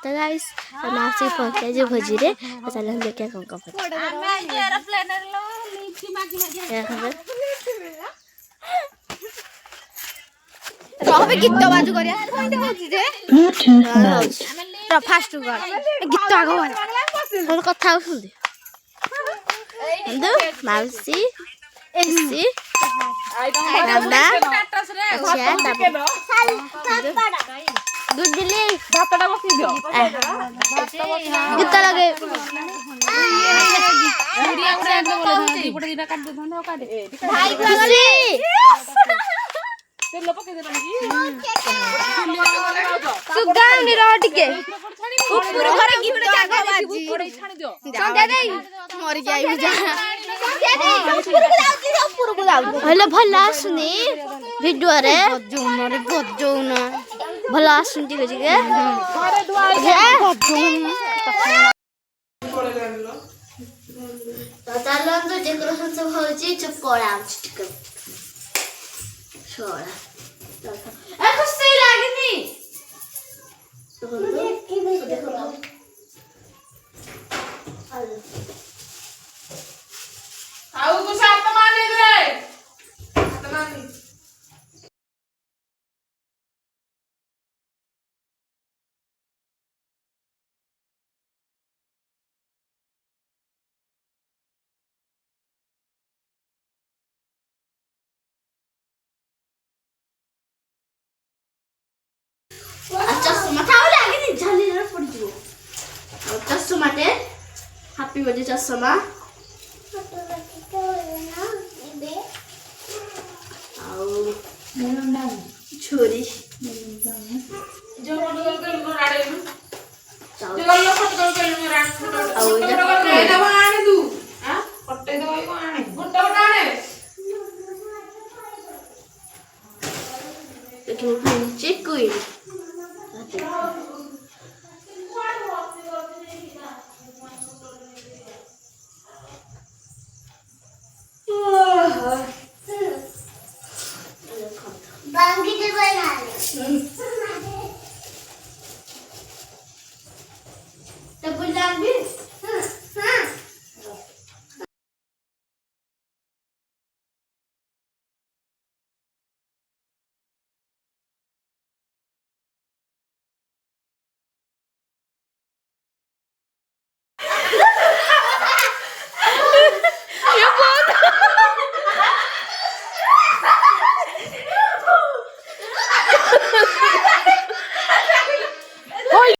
तो गाइस मासी पहुंचे जो भोजी रे तो चल हम देखिए कौन कौन रहबे गीत बाजू करिया होइते होची जे र फास्ट कर गीत आगो हम कथा सुन दे मासी एसी मामा दूध दिली भातटा बसी दियो गीत लगे गुड़िया गुड़िया बोले दीपड़ दिना काट दे धंदा काट ए भाई खुशी ते लोप के देला की सुगाउनी र टिके ऊपर घरे गीत जागो बाजी थोड़ी छाणी दियो संध्या देई मरि जाई बुझा संध्या देई ऊपर को जाऊ हेलो भला सुनी वीडियो रे गजौन भला सुन ठीक अछि के घरे दुआई तो चलो तो डेकोरेशन सब होची चुप पड़ा ठीक छोड़ा ए खुशी लागनी तो देखो आउ को साथ माने रे साथ मानी चश्मा था लागनी झाली रे पड़ जिवो चश्मा टे हैप्पी बर्थडे चश्मा छोरी जो फोटो कर लो राडे जो गल्लो फोटो कर लो राड फोटो ए दवा आने तू हां पट्टे दवाई को आने गुड्डा बटा आने लेकिन चेक कोई बांगी के बना ले तो बुलान भी